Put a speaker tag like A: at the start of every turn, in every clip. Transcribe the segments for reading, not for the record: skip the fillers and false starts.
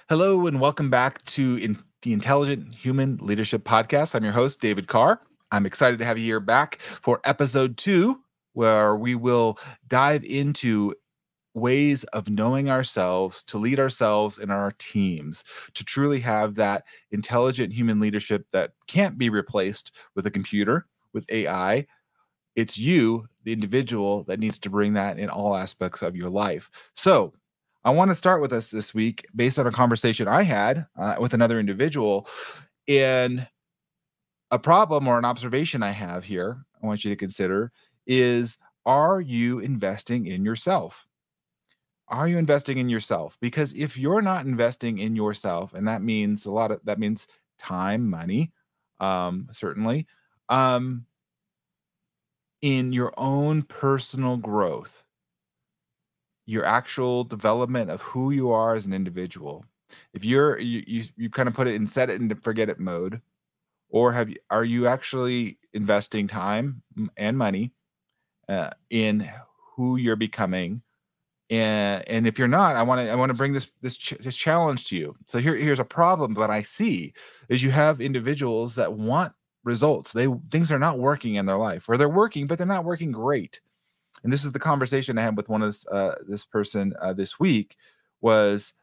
A: Hello and welcome back to the Intelligent Human Leadership Podcast. I'm your host, David Carr. I'm excited to have you here back for episode 2, where we will dive into ways of knowing ourselves, to lead ourselves and our teams, to truly have that intelligent human leadership that can't be replaced with a computer, with AI. It's you, the individual, that needs to bring that in all aspects of your life. So, I want to start with us this week based on a conversation I had with another individual. And a problem or an observation I have here, I want you to consider is, are you investing in yourself? Are you investing in yourself? Because if you're not investing in yourself, and that means that means time, money, certainly, um, in your own personal growth, your actual development of who you are as an individual. If you kind of put it in set it and forget it mode, or are you actually investing time and money in who you're becoming? And if you're not, I want to bring this challenge to you. So here's a problem that I see is you have individuals that want results. Things are not working in their life, or they're working, but they're not working great. And this is the conversation I had with this person this week. Was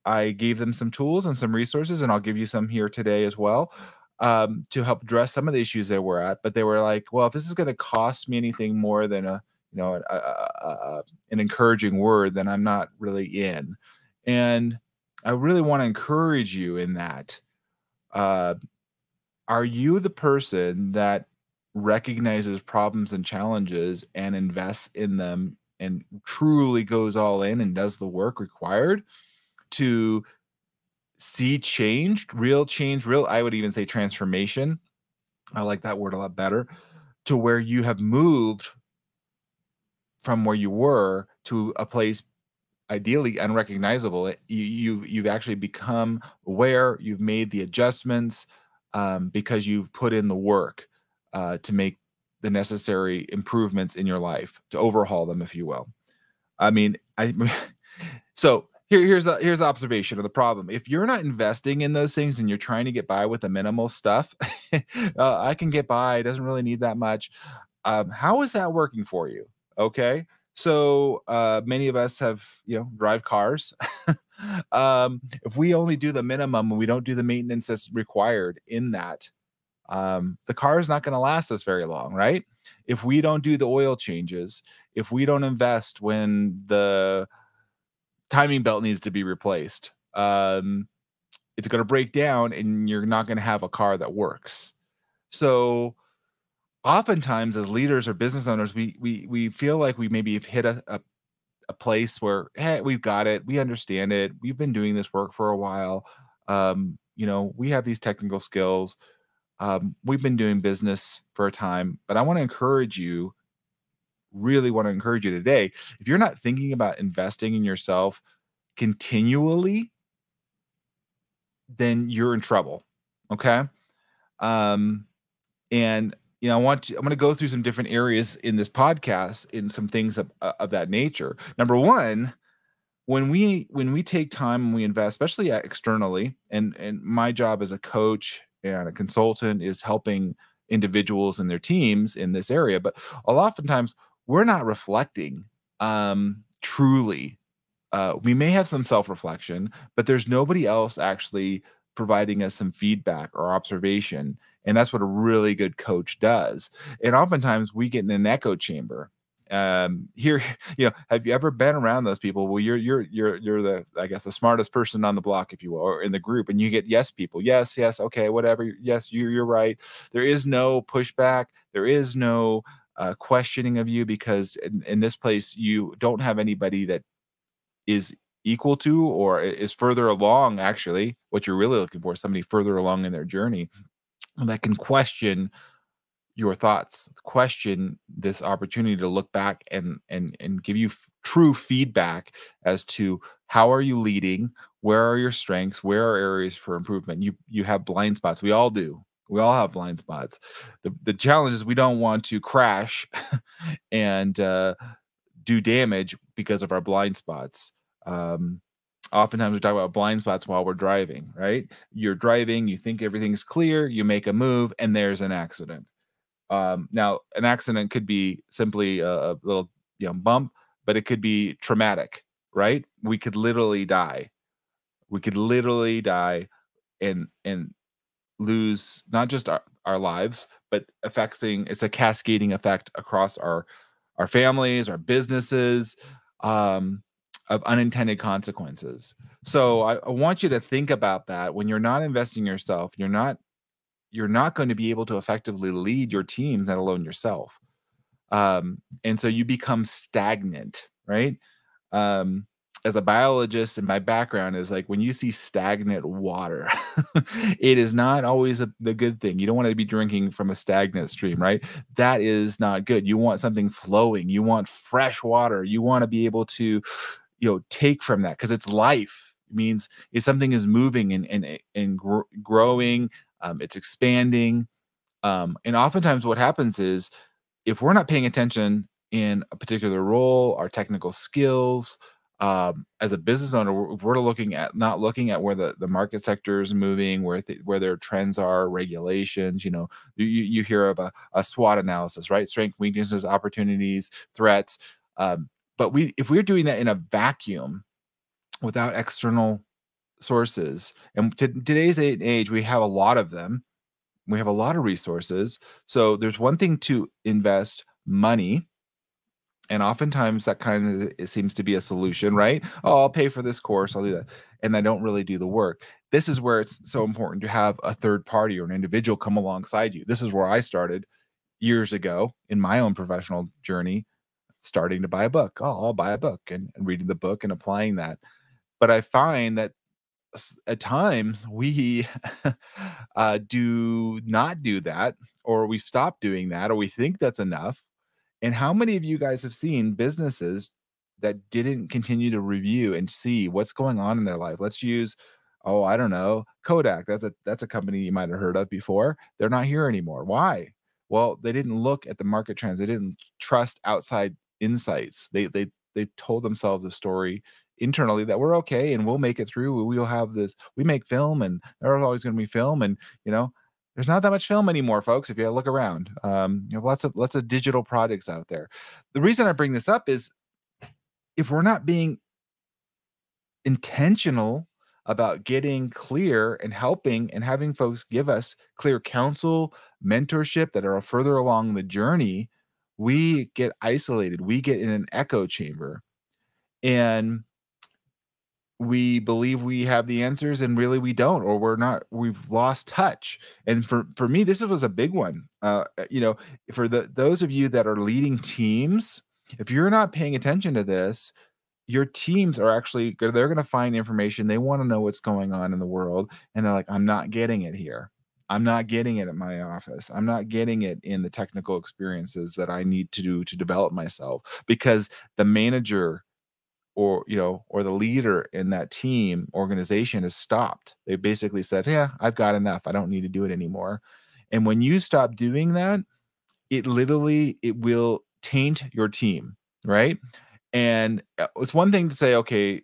A: I gave them some tools and some resources, and I'll give you some here today as well, to help address some of the issues they were at. But they were like, "Well, if this is going to cost me anything more than an encouraging word, then I'm not really in." And I really want to encourage you in that. Uh, are you the person that recognizes problems and challenges and invests in them and truly goes all in and does the work required to see change, real, I would even say transformation. I like that word a lot better, to where you have moved from where you were to a place ideally unrecognizable. You've actually become aware, you've made the adjustments, because you've put in the work to make the necessary improvements in your life, to overhaul them, if you will. I mean, so here's the observation of the problem. If you're not investing in those things and you're trying to get by with the minimal stuff, I can get by. It doesn't really need that much. How is that working for you? Okay. So many of us have, drive cars. If we only do the minimum and we don't do the maintenance that's required in that, the car is not going to last us very long, right? If we don't do the oil changes, if we don't invest when the timing belt needs to be replaced, it's going to break down and you're not going to have a car that works. So oftentimes as leaders or business owners, we feel like we maybe have hit a place where, hey, we've got it, we understand it, we've been doing this work for a while, we have these technical skills, we've been doing business for a time. But I want to encourage you, really want to encourage you today, if you're not thinking about investing in yourself continually, then you're in trouble. Okay. Um, and I'm going to go through some different areas in this podcast, in some things of that nature. Number one, when we take time and we invest, especially externally, and my job as a coach and a consultant is helping individuals and their teams in this area, but a lot of times we're not reflecting truly. We may have some self-reflection, but there's nobody else actually providing us some feedback or observation. And that's what a really good coach does. And oftentimes we get in an echo chamber. Here, have you ever been around those people? Well, you're the, I guess, the smartest person on the block, if you will, or in the group, and you get yes people. Yes, yes, okay, whatever. Yes, you're right. There is no pushback. There is no questioning of you, because in this place you don't have anybody that is equal to or is further along. Actually, what you're really looking for is somebody further along in their journey that can question your thoughts, question this opportunity to look back and give you true feedback as to how are you leading, where are your strengths, where are areas for improvement. You have blind spots. We all do. We all have blind spots. The challenge is we don't want to crash and do damage because of our blind spots. Um, Oftentimes we talk about blind spots while we're driving, right? You're driving, you think everything's clear, you make a move, and there's an accident. Now, an accident could be simply a little, bump, but it could be traumatic, right? We could literally die. We could literally die and lose not just our lives, but affecting it's a cascading effect across our families, our businesses, um, of unintended consequences. So I want you to think about that when you're not investing in yourself, you're not going to be able to effectively lead your team, let alone yourself. And so you become stagnant, right? Um, as a biologist, and my background is like when you see stagnant water, it is not always the good thing. You don't want to be drinking from a stagnant stream, right? That is not good. You want something flowing. You want fresh water. You want to be able to, take from that because it's life. It means if something is moving and growing, it's expanding. And oftentimes, what happens is if we're not paying attention in a particular role, our technical skills, as a business owner, if we're looking at not looking at where the market sector is moving, where their trends are, regulations, you hear of a SWOT analysis, right? Strength, weaknesses, opportunities, threats. But if we're doing that in a vacuum without external sources, and today's age, we have a lot of them, we have a lot of resources. So there's one thing to invest money, and oftentimes that kind of it seems to be a solution, right? Oh, I'll pay for this course, I'll do that. And I don't really do the work. This is where it's so important to have a third party or an individual come alongside you. This is where I started years ago in my own professional journey, starting to buy a book. Oh, I'll buy a book and reading the book and applying that. But I find that at times we do not do that, or we stop doing that, or we think that's enough. And how many of you guys have seen businesses that didn't continue to review and see what's going on in their life? Let's use, oh, I don't know, Kodak. That's a company you might have heard of before. They're not here anymore. Why? Well, they didn't look at the market trends. They didn't trust outside insights. They told themselves a story internally that we're okay and we'll make it through. We'll have this. We make film, and there's always going to be film, and there's not that much film anymore, folks. If you look around, lots of digital products out there. The reason I bring this up is if we're not being intentional about getting clear and helping and having folks give us clear counsel, mentorship that are further along the journey, we get isolated. We get in an echo chamber, and we believe we have the answers and really we don't, or we've lost touch. And for me, this was a big one. For those of you that are leading teams, if you're not paying attention to this, your teams are actually they're going to find information. They want to know what's going on in the world, and they're like, I'm not getting it here. I'm not getting it at my office. I'm not getting it in the technical experiences that I need to do to develop myself, because the manager or the leader in that team organization has stopped. They basically said, yeah, I've got enough, I don't need to do it anymore. And when you stop doing that, it will taint your team, right? And it's one thing to say, okay,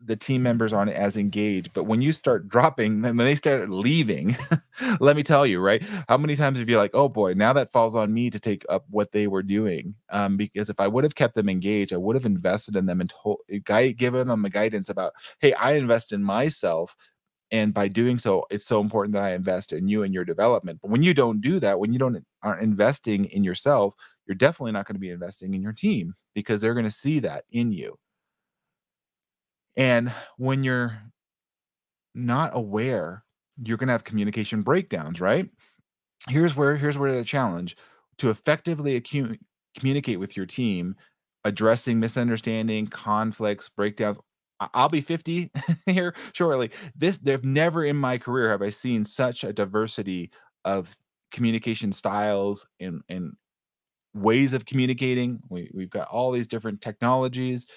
A: the team members aren't as engaged, but when you start dropping, then when they start leaving, let me tell you, right? How many times have you like, oh boy, now that falls on me to take up what they were doing? Because if I would have kept them engaged, I would have invested in them and given them a guidance about, hey, I invest in myself. And by doing so, it's so important that I invest in you and your development. But when you don't do that, when you aren't investing in yourself, you're definitely not going to be investing in your team, because they're going to see that in you. And when you're not aware, you're going to have communication breakdowns, right? Here's where the challenge to effectively communicate with your team, addressing misunderstanding, conflicts, breakdowns. I'll be 50 here shortly. There've never in my career have I seen such a diversity of communication styles and ways of communicating. We've got all these different technologies,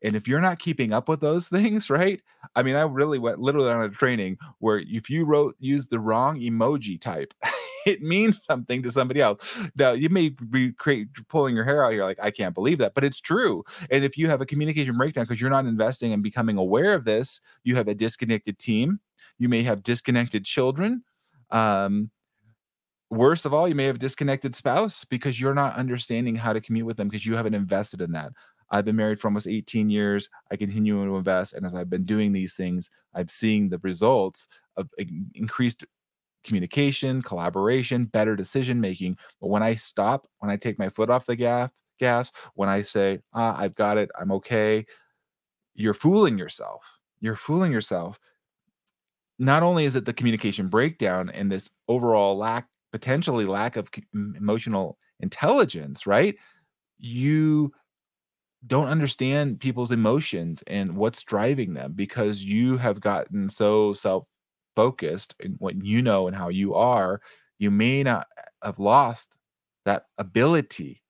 A: and if you're not keeping up with those things, right? I mean, I really went literally on a training where if you used the wrong emoji type, it means something to somebody else. Now, you may be pulling your hair out here like, I can't believe that, but it's true. And if you have a communication breakdown because you're not investing and becoming aware of this, you have a disconnected team. You may have disconnected children. Um, Worst of all, you may have a disconnected spouse because you're not understanding how to commute with them because you haven't invested in that. I've been married for almost 18 years. I continue to invest. And as I've been doing these things, I'm seeing the results of increased communication, collaboration, better decision making. But when I stop, when I take my foot off the gas, when I say, I've got it, I'm okay, you're fooling yourself. You're fooling yourself. Not only is it the communication breakdown and this overall potentially lack of emotional intelligence, right? You don't understand people's emotions and what's driving them because you have gotten so self-focused in what you know and how you are, you may not have lost that ability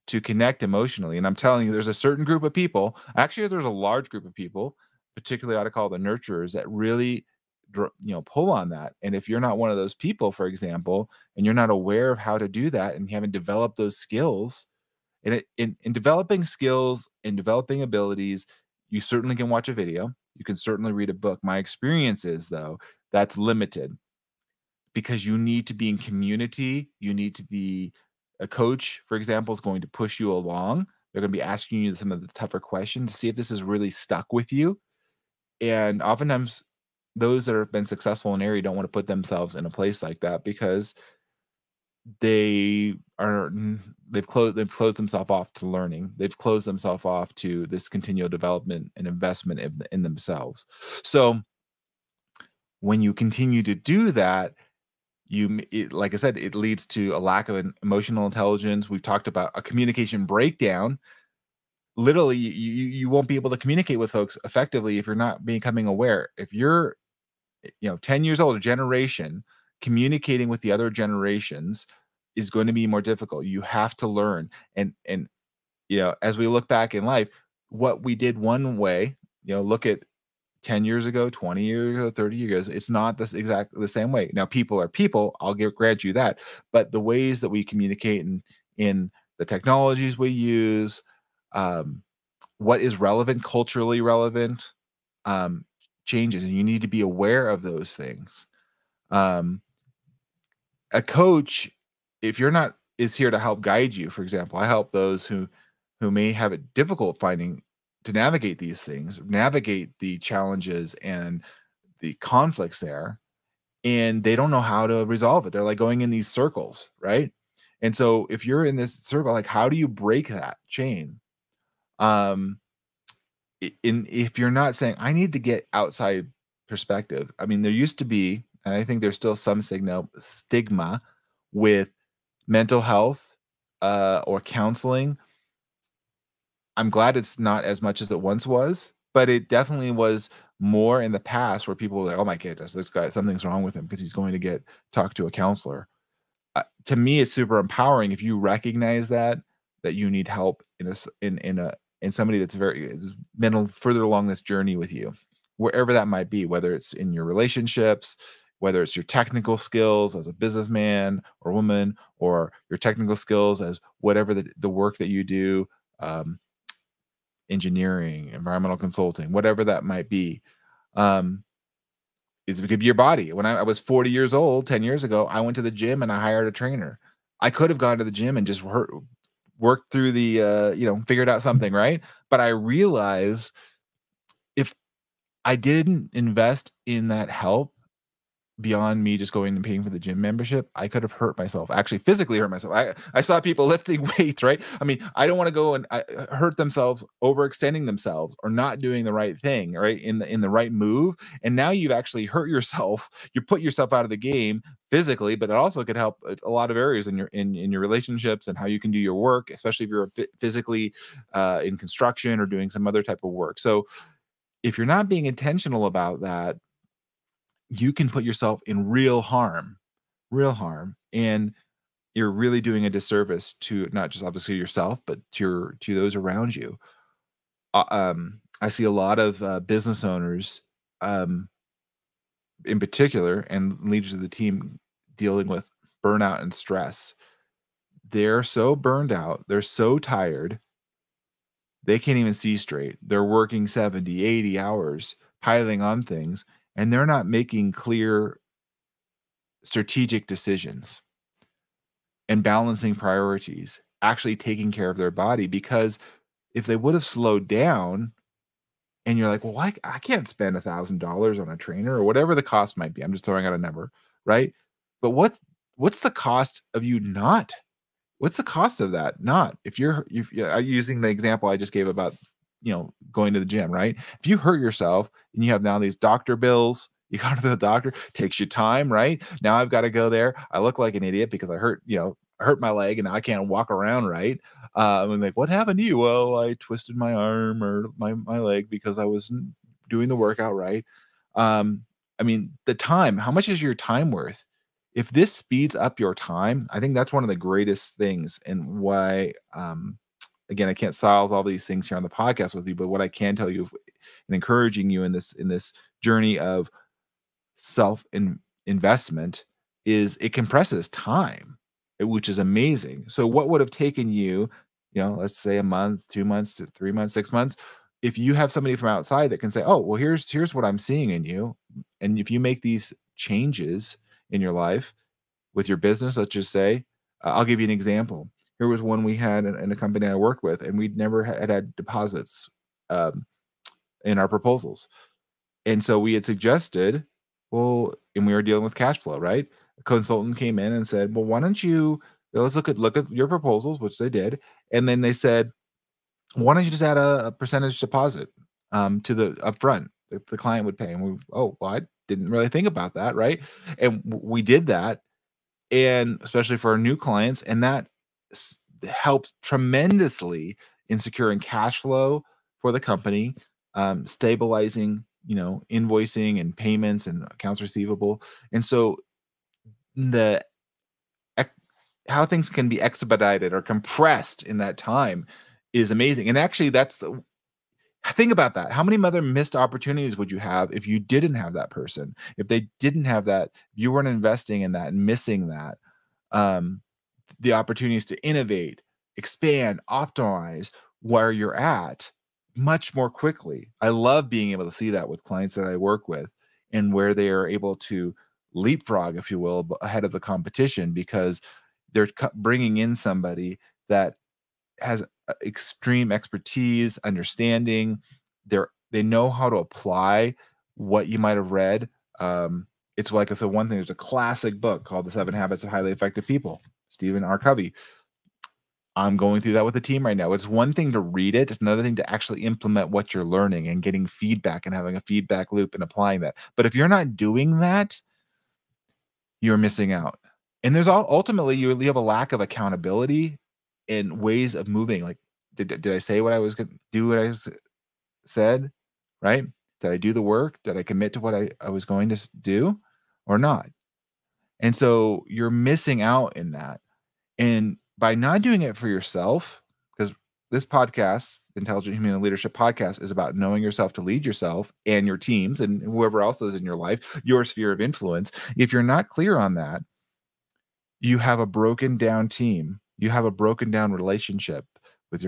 A: to connect emotionally. And I'm telling you, there's a certain group of people, actually, there's a large group of people, particularly I to call the nurturers, that really pull on that. And if you're not one of those people, for example, and you're not aware of how to do that and you haven't developed those skills, in developing skills and developing abilities, you certainly can watch a video. You can certainly read a book. My experience is, though, that's limited because you need to be in community. You need to be a coach, for example, is going to push you along. They're going to be asking you some of the tougher questions to see if this is really stuck with you. And oftentimes, those that have been successful in an area don't want to put themselves in a place like that because they are they've closed themselves off to learning. They've closed themselves off to this continual development and investment in themselves. So when you continue to do that, like I said, it leads to a lack of an emotional intelligence. We've talked about a communication breakdown. Literally, you won't be able to communicate with folks effectively if you're not becoming aware. If you're 10 years old, a generation, communicating with the other generations is going to be more difficult. You have to learn. And as we look back in life, what we did one way, look at 10 years ago, 20 years ago, 30 years ago, it's not this exactly the same way. Now, people are people, grant you that. But the ways that we communicate and in the technologies we use, um, what is relevant, culturally relevant, um, changes, and you need to be aware of those things. Um, a coach, if you're not, is here to help guide you. For example, I help those who may have it difficult finding to navigate these things, navigate the challenges and the conflicts there, and they don't know how to resolve it. They're like going in these circles, right? And so if you're in this circle, like how do you break that chain? Um, if you're not saying, I need to get outside perspective. I mean, there used to be, and I think there's still some stigma with mental health or counseling. I'm glad it's not as much as it once was, but it definitely was more in the past where people were like, oh my goodness, this guy, something's wrong with him because he's going to get talked to a counselor. To me, it's super empowering if you recognize that you need help in somebody that's has been further along this journey with you, wherever that might be, whether it's in your relationships, whether it's your technical skills as a businessman or woman, or your technical skills as whatever the work that you do, engineering, environmental consulting, whatever that might be. Um, it could be your body. When I was 40 years old, 10 years ago, I went to the gym and I hired a trainer. I could have gone to the gym and just worked through figured out something, right? But I realized if I didn't invest in that help beyond me just going and paying for the gym membership, I could have hurt myself, actually physically hurt myself. I saw people lifting weights, right? I mean, I don't want to go and hurt themselves, overextending themselves or not doing the right thing, right? In the right move. And now you've actually hurt yourself. You put yourself out of the game physically, but it also could help a lot of areas in your relationships and how you can do your work, especially if you're physically in construction or doing some other type of work. So if you're not being intentional about that, you can put yourself in real harm, and you're really doing a disservice to not just obviously yourself, but to those around you. I see a lot of business owners, um, in particular, and leaders of the team dealing with. burnout and stress. They're so burned out, they're so tired, they can't even see straight. They're working 70, 80 hours, piling on things, and they're not making clear strategic decisions and balancing priorities, actually taking care of their body, because if they would have slowed down and you're like, "Well, I can't spend $1,000 on a trainer," or whatever the cost might be. I'm just throwing out a number, right? But what's the cost of you not? What's the cost of that? Not. If you're using the example I just gave about, going to the gym, right? If you hurt yourself and you have now these doctor bills, you go to the doctor, takes you time, right? Now I've got to go there. I look like an idiot because I hurt my leg and I can't walk around right. I'm like, what happened to you? Well, I twisted my arm or my leg because I wasn't doing the workout right. I mean, the time, how much is your time worth? If this speeds up your time, I think that's one of the greatest things, and why, again, I can't solve all these things here on the podcast with you, but what I can tell you and encouraging you in this journey of self investment is it compresses time, which is amazing. So what would have taken you, let's say a month, 2 months to 3 months, 6 months, if you have somebody from outside that can say, oh, well, here's what I'm seeing in you. And if you make these changes in your life with your business, let's just say, I'll give you an example. Here was one we had in a company I worked with, and we'd never had deposits um, in our proposals. And so we had suggested, well, and we were dealing with cash flow, right? A consultant came in and said, well, why don't you let's look at your proposals, which they did. And then they said, why don't you just add a percentage deposit to the upfront that the client would pay? And oh, well, I didn't really think about that, right? And we did that, and especially for our new clients, and that helped tremendously in securing cash flow for the company, stabilizing, invoicing and payments and accounts receivable. And so the how things can be expedited or compressed in that time is amazing. And actually, that's the think about that. How many other missed opportunities would you have if you didn't have that person? If they didn't have that, you weren't investing in that and missing that. Um, the opportunities to innovate, expand, optimize where you're at much more quickly. I love being able to see that with clients that I work with, and where they are able to leapfrog, if you will, ahead of the competition, because they're bringing in somebody that has extreme expertise, understanding. They know how to apply what you might have read. It's like I said, one thing. There's a classic book called The 7 Habits of Highly Effective People, Stephen R. Covey. I'm going through that with the team right now. It's one thing to read it. It's another thing to actually implement what you're learning and getting feedback and having a feedback loop and applying that. But if you're not doing that, you're missing out. And there's ultimately you have a lack of accountability and ways of moving. Like, did I say what I was going to do? What I said, right? Did I do the work? Did I commit to what I was going to do, or not? And so you're missing out in that. And by not doing it for yourself, because this podcast, Intelligent Human Leadership Podcast, is about knowing yourself to lead yourself and your teams and whoever else is in your life, your sphere of influence. If you're not clear on that, you have a broken down team. You have a broken down relationship with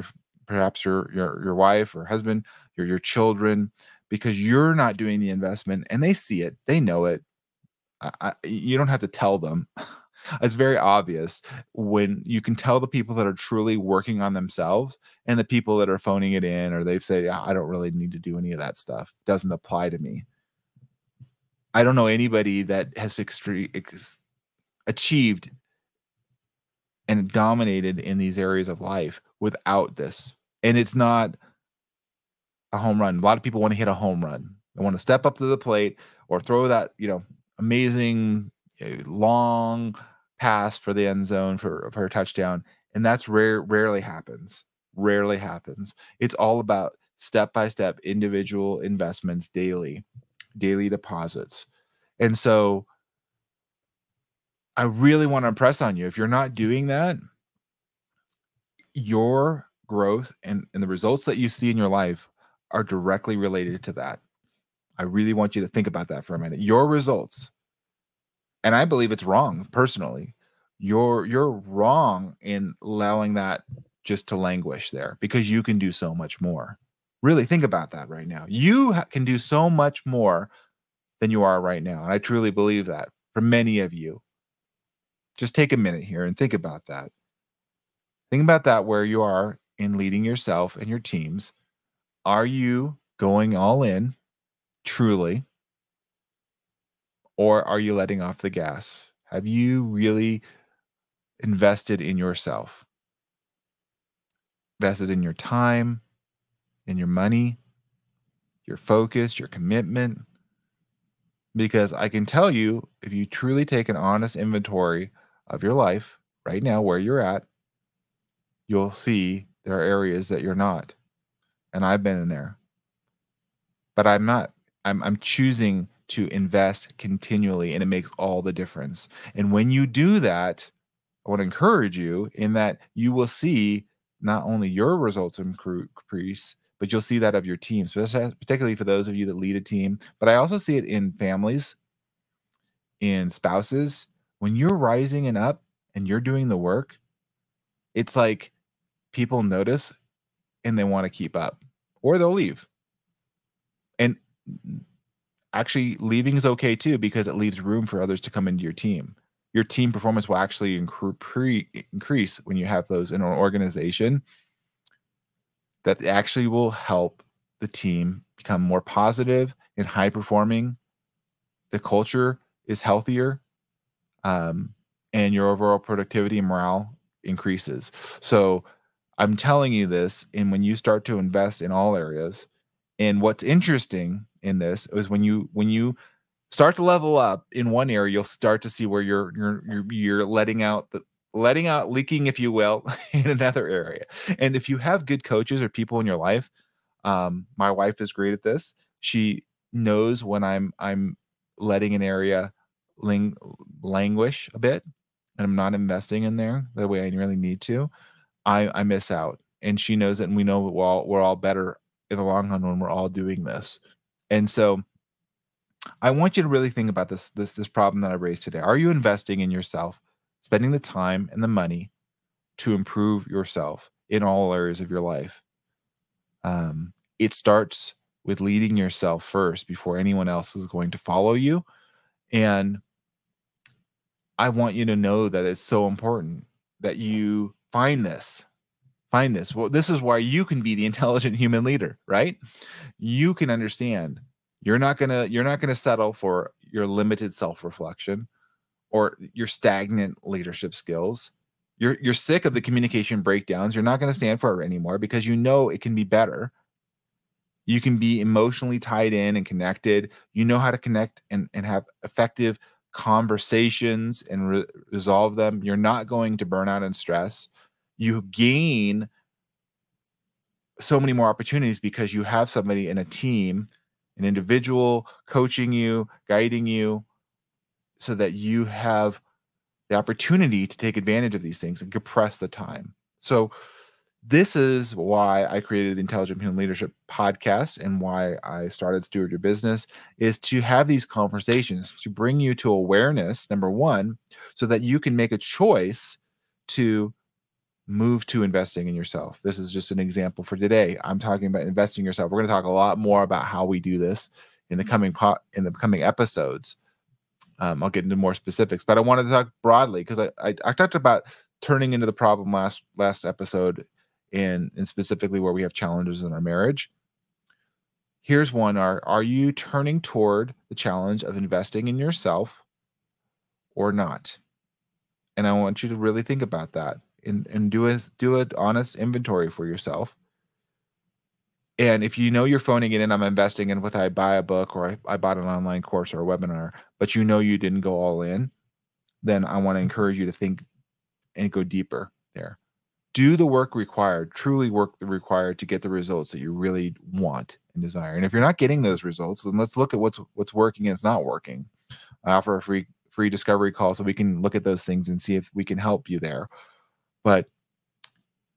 A: perhaps your wife or husband, your children, because you're not doing the investment, and they see it, they know it. You don't have to tell them. It's very obvious when you can tell the people that are truly working on themselves and the people that are phoning it in, or they've said, "Yeah, I don't really need to do any of that stuff. Doesn't apply to me." I don't know anybody that has achieved and dominated in these areas of life without this. And it's not a home run. A lot of people want to hit a home run. They want to step up to the plate or throw that, amazing long pass for the end zone for a touchdown. And that's rarely happens. Rarely happens. It's all about step by step individual investments daily deposits. And so I really want to impress on you. If you're not doing that, your growth and the results that you see in your life are directly related to that. I really want you to think about that for a minute. Your results, and I believe it's wrong personally, you're wrong in allowing that just to languish there, because you can do so much more. Really think about that right now. You can do so much more than you are right now. And I truly believe that for many of you. Just take a minute here and think about that. Think about that where you are in leading yourself and your teams. Are you going all in truly, or are you letting off the gas? Have you really invested in yourself? Invested in your time, in your money, your focus, your commitment? Because I can tell you, if you truly take an honest inventory of your life right now, where you're at, you'll see there are areas that you're not. And I've been in there, but I'm not. I'm choosing to invest continually, and it makes all the difference. And when you do that, I want to encourage you in that you will see not only your results increase, but you'll see that of your team, particularly for those of you that lead a team. But I also see it in families, in spouses. When you're rising and up and you're doing the work, it's like people notice and they want to keep up, or they'll leave. And actually, leaving is okay too, because it leaves room for others to come into your team. Your team performance will actually increase when you have those in an organization. That actually will help the team become more positive and high performing. The culture is healthier, um, and your overall productivity and morale increases. So I'm telling you this, and when you start to invest in all areas, and what's interesting in this is when you start to level up in one area, you'll start to see where you're letting out leaking, if you will, in another area. And if you have good coaches or people in your life, my wife is great at this. She knows when I'm letting an area ling languish a bit, and I'm not investing in there the way I really need to. I miss out, and she knows it, and we know we're all better in the long run when we're all doing this. And so I want you to really think about this problem that I raised today. Are you investing in yourself, spending the time and the money to improve yourself in all areas of your life? It starts with leading yourself first before anyone else is going to follow you. And I want you to know that it's so important that you find this. Find this. Well, this is why you can be the intelligent human leader, right? You can understand. You're not gonna settle for your limited self-reflection or your stagnant leadership skills. You're sick of the communication breakdowns. You're not gonna stand for it anymore because you know it can be better. You can be emotionally tied in and connected. You know how to connect and have effective conversations and resolve them. You're not going to burn out and stress. You gain so many more opportunities because you have somebody in a team, an individual coaching you, guiding you, so that you have the opportunity to take advantage of these things and compress the time. So this is why I created the Intelligent Human Leadership podcast, and why I started Steward Your Business, is to have these conversations to bring you to awareness, number one, so that you can make a choice to move to investing in yourself. This is just an example for today. I'm talking about investing in yourself. We're going to talk a lot more about how we do this in the coming episodes. I'll get into more specifics, but I wanted to talk broadly because I talked about turning into the problem last episode, and specifically where we have challenges in our marriage. Here's one: Are you turning toward the challenge of investing in yourself or not? And I want you to really think about that, and do an honest inventory for yourself. And if you know you're phoning it in, I'm investing in with I buy a book, or I bought an online course or a webinar, but you know you didn't go all in, then I want to encourage you to think and go deeper there. Do the work required, truly work the required to get the results that you really want and desire. And if you're not getting those results, then let's look at what's working and it's not working. I offer a free discovery call so we can look at those things and see if we can help you there. But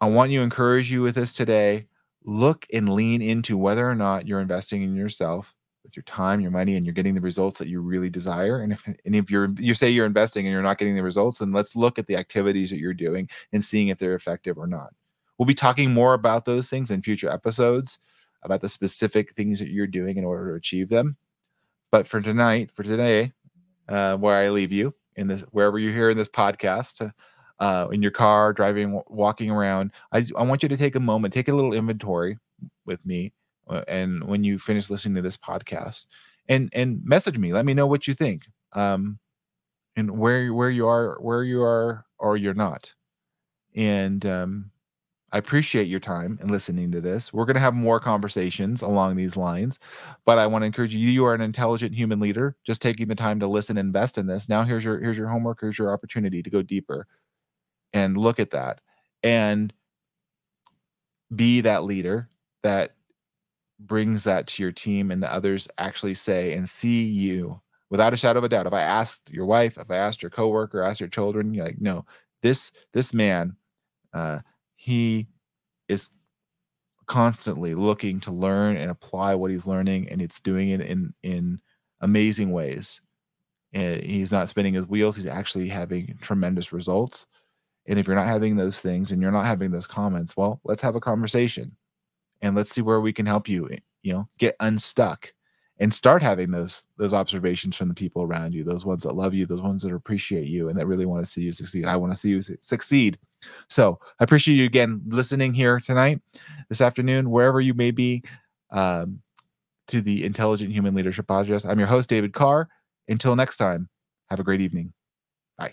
A: I want to encourage you with this today. Look and lean into whether or not you're investing in yourself, with your time, your money, and you're getting the results that you really desire. And if you say you're investing and you're not getting the results, then let's look at the activities that you're doing and seeing if they're effective or not. We'll be talking more about those things in future episodes, about the specific things that you're doing in order to achieve them. But for today, where I leave you in this, wherever you're hearing this podcast, in your car, driving, walking around, I want you to take a moment, take a little inventory with me, and when you finish listening to this podcast, and message me, let me know what you think, and where you are, or you're not, and I appreciate your time and listening to this. We're going to have more conversations along these lines, but I want to encourage you. You are an intelligent human leader, just taking the time to listen and invest in this. Now here's your homework. Here's your opportunity to go deeper and look at that and be that leader that brings that to your team, and the others actually say and see you without a shadow of a doubt. If I asked your wife, if I asked your coworker, asked your children, you're like, no, this man, he is constantly looking to learn and apply what he's learning, and it's doing it in amazing ways. And he's not spinning his wheels. He's actually having tremendous results. And if you're not having those things and you're not having those comments, well, let's have a conversation and let's see where we can help you, get unstuck and start having those observations from the people around you, those ones that love you, those ones that appreciate you and that really want to see you succeed. I want to see you succeed. So I appreciate you again listening here tonight, this afternoon, wherever you may be, to the Intelligent Human Leadership Podcast. I'm your host, David Carr. Until next time, have a great evening. Bye.